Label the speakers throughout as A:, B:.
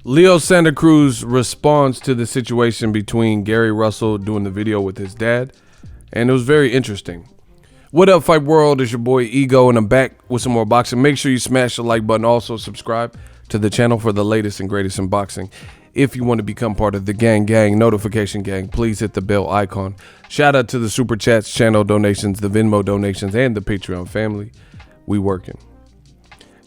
A: Leo Santa Cruz responds to the situation between Gary Russell doing the video with his dad, and it was very interesting. What up, Fight World? It's your boy Ego, and I'm back with some more boxing. Make sure you smash the like button. Also, subscribe to the channel for the latest and greatest in boxing. If you want to become part of the gang notification gang, please hit the bell icon. Shout out to the super chats, channel donations, the Venmo donations, and the Patreon family. We working.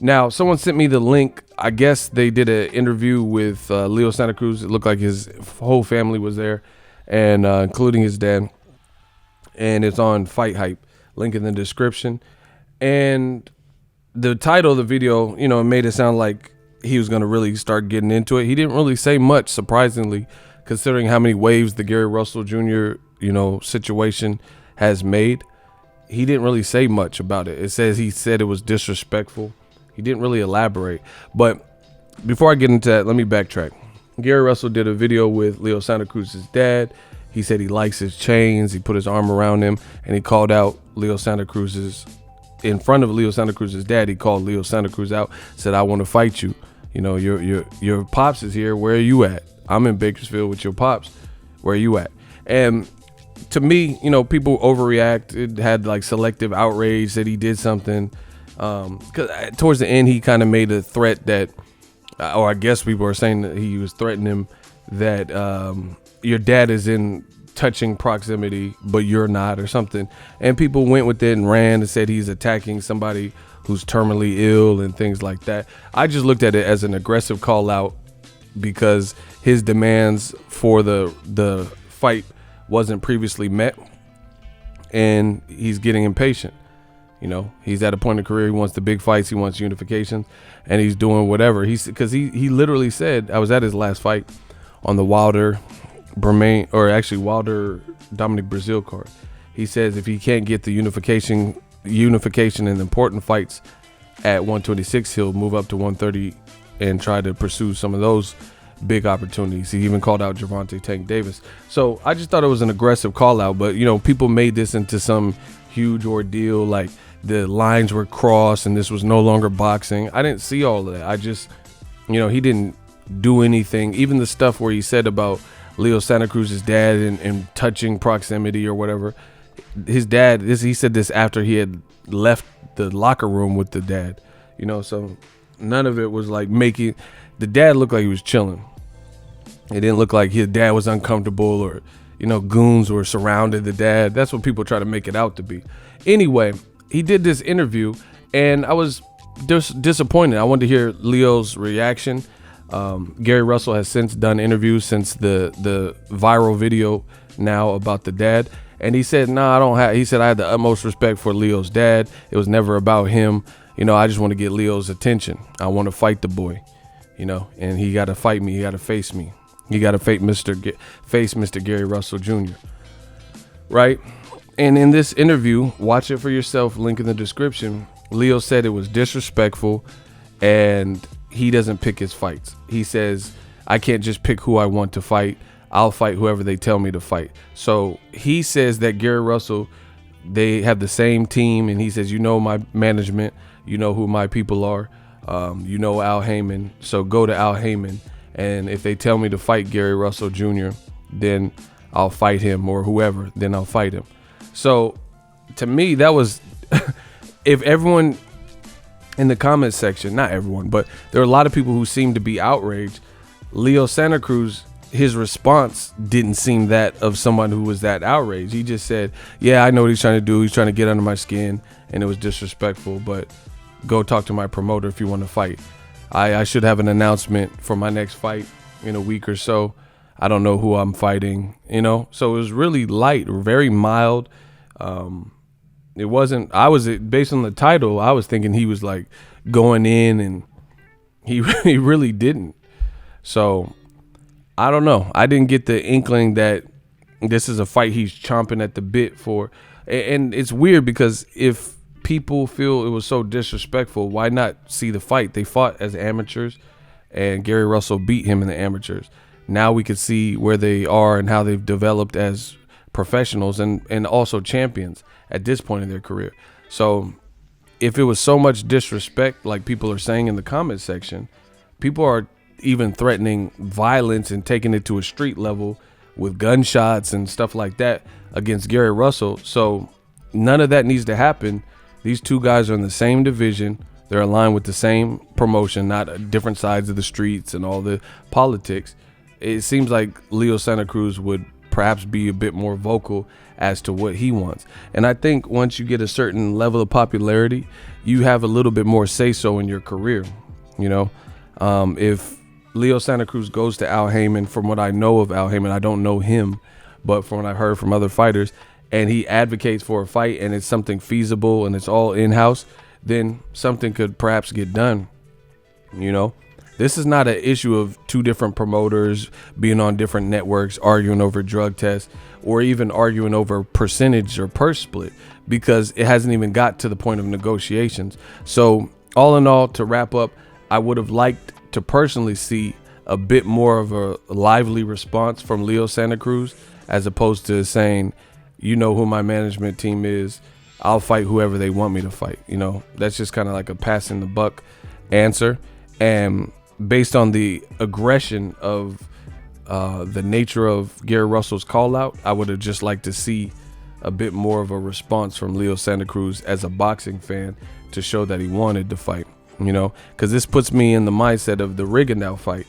A: Now, someone sent me the link. I guess they did an interview with Leo Santa Cruz. It looked like his whole family was there, and including his dad. And it's on Fight Hype. Link in the description. And the title of the video, you know, it made it sound like he was going to really start getting into it. He didn't really say much, surprisingly, considering how many waves the Gary Russell Jr., you know, situation has made. He didn't really say much about it. He said it was disrespectful. He didn't really elaborate. But before I get into that, let me backtrack. Gary Russell did a video with Leo Santa Cruz's dad. He said he likes his chains. He put his arm around him, and he called out Leo Santa Cruz's, in front of Leo Santa Cruz's dad. He called Leo Santa Cruz out, said, "I want to fight you. You know, your pops is here. Where are you at? I'm in Bakersfield with your pops. Where are you at?" And to me, you know, people overreact. It had like selective outrage that he did something. Because towards the end, he kind of made a threat that, or I guess people are saying that he was threatening him that your dad is in touching proximity, but you're not, or something. And people went with it and ran and said he's attacking somebody who's terminally ill and things like that. I just looked at it as an aggressive call out because his demands for the fight wasn't previously met, and he's getting impatient. You know, he's at a point in the career, he wants the big fights, he wants unifications, and he's doing whatever. Because he literally said, I was at his last fight on the Wilder Dominic Brazil card. He says if he can't get the unification in important fights at 126, he'll move up to 130 and try to pursue some of those big opportunities. He even called out Gervonta Tank Davis. So I just thought it was an aggressive call out, but you know, people made this into some huge ordeal, like the lines were crossed and this was no longer boxing. I didn't see all of that. I just, you know, he didn't do anything. Even the stuff where he said about Leo Santa Cruz's dad and touching proximity or whatever, his dad, he said this after he had left the locker room with the dad, you know, so none of it was like making the dad look like he was chilling. It didn't look like his dad was uncomfortable or, you know, goons were surrounded the dad. That's what people try to make it out to be. Anyway, he did this interview and I was disappointed. I wanted to hear Leo's reaction. Gary Russell has since done interviews since the viral video now about the dad. And he said, he said, I had the utmost respect for Leo's dad. It was never about him. You know, I just want to get Leo's attention. I want to fight the boy, you know, and he got to fight me. He got to face me. He got to face Mr. Gary Russell Jr. Right? And in this interview, watch it for yourself, link in the description, Leo said it was disrespectful and he doesn't pick his fights. He says, I can't just pick who I want to fight. I'll fight whoever they tell me to fight. So he says that Gary Russell, they have the same team, and he says, you know my management, you know who my people are, you know Al Heyman, so go to Al Heyman, and if they tell me to fight Gary Russell Jr., then I'll fight him, or whoever, then I'll fight him. So to me, that was, if everyone in the comments section, not everyone, but there are a lot of people who seem to be outraged. Leo Santa Cruz, his response didn't seem that of someone who was that outraged. He just said, yeah, I know what he's trying to do. He's trying to get under my skin, and it was disrespectful, but go talk to my promoter if you want to fight. I should have an announcement for my next fight in a week or so. I don't know who I'm fighting, you know? So it was really light, very mild. It wasn't, based on the title, I was thinking he was like going in, and he really didn't. So I don't know. I didn't get the inkling that this is a fight he's chomping at the bit for. And it's weird because if people feel it was so disrespectful, why not see the fight? They fought as amateurs, and Gary Russell beat him in the amateurs. Now we could see where they are and how they've developed as professionals and also champions at this point in their career. So if it was so much disrespect, like people are saying in the comment section, people are even threatening violence and taking it to a street level with gunshots and stuff like that against Gary Russell. So none of that needs to happen. These two guys are in the same division. They're aligned with the same promotion, not different sides of the streets and all the politics. It seems like Leo Santa Cruz would perhaps be a bit more vocal as to what he wants. And I think once you get a certain level of popularity, you have a little bit more say-so in your career. You know, if Leo Santa Cruz goes to Al Heyman, from what I know of Al Heyman, I don't know him, but from what I've heard from other fighters, and he advocates for a fight and it's something feasible and it's all in-house, then something could perhaps get done. You know, this is not an issue of two different promoters being on different networks, arguing over drug tests, or even arguing over percentage or purse split, because it hasn't even got to the point of negotiations. So all in all, to wrap up, I would have liked to personally see a bit more of a lively response from Leo Santa Cruz, as opposed to saying, you know who my management team is, I'll fight whoever they want me to fight. You know, that's just kind of like a passing the buck answer. And based on the aggression of the nature of Gary Russell's call out, I would have just liked to see a bit more of a response from Leo Santa Cruz as a boxing fan to show that he wanted to fight, you know, because this puts me in the mindset of the Rigondeaux fight.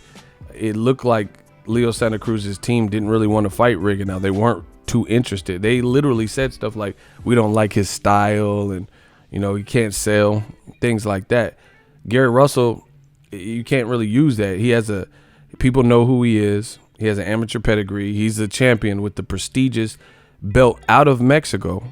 A: It looked like Leo Santa Cruz's team didn't really want to fight Rigondeaux. They weren't too interested. They literally said stuff like, we don't like his style and, you know, he can't sell, things like that. Gary Russell, you can't really use that. He has people know who he is. He has an amateur pedigree. He's a champion with the prestigious belt out of Mexico.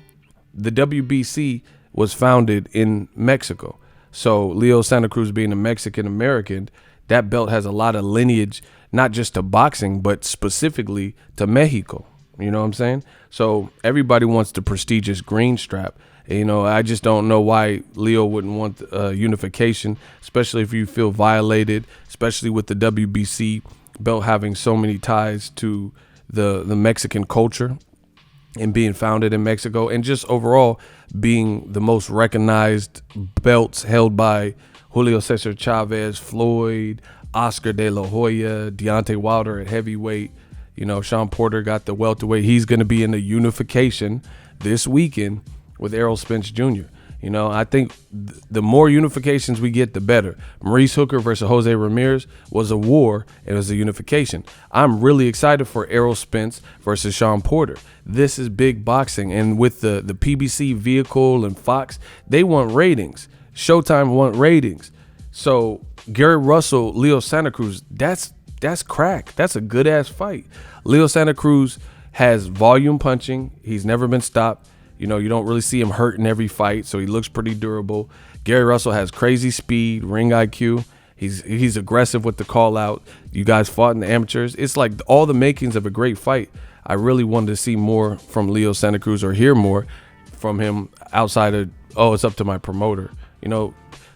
A: The WBC was founded in Mexico. So Leo Santa Cruz being a Mexican American, that belt has a lot of lineage, not just to boxing, but specifically to Mexico. You know what I'm saying? So everybody wants the prestigious green strap. You know, I just don't know why Leo wouldn't want unification, especially if you feel violated, especially with the WBC belt having so many ties to the Mexican culture and being founded in Mexico, and just overall being the most recognized belts held by Julio Cesar Chavez, Floyd, Oscar De La Hoya, Deontay Wilder at heavyweight. You know, Sean Porter got the welterweight. He's going to be in the unification this weekend with Errol Spence Jr. You know, I think the more unifications we get, the better. Maurice Hooker versus Jose Ramirez was a war. It was a unification. I'm really excited for Errol Spence versus Sean Porter. This is big boxing. And with the PBC vehicle and Fox, they want ratings. Showtime want ratings. So Gary Russell, Leo Santa Cruz, that's crack. That's a good ass fight. Leo Santa Cruz has volume punching. He's never been stopped. You know, you don't really see him hurt in every fight, so he looks pretty durable. Gary Russell has crazy speed, ring IQ. He's aggressive with the call out. You guys fought in the amateurs. It's like all the makings of a great fight. I really wanted to see more from Leo Santa Cruz, or hear more from him outside of, oh, it's up to my promoter. You know,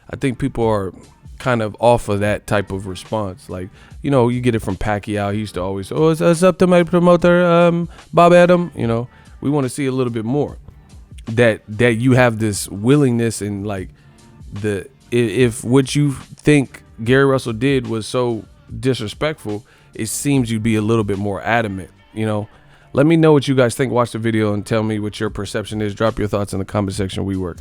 A: I think people are kind of off of that type of response. Like, you know, you get it from Pacquiao. He used to always, oh, it's up to my promoter, Bob Adam. You know, we want to see a little bit more. That you have this willingness, and like if what you think Gary Russell did was so disrespectful, it seems you'd be a little bit more adamant. You know, let me know what you guys think. Watch the video and tell me what your perception is. Drop your thoughts in the comment section. We work.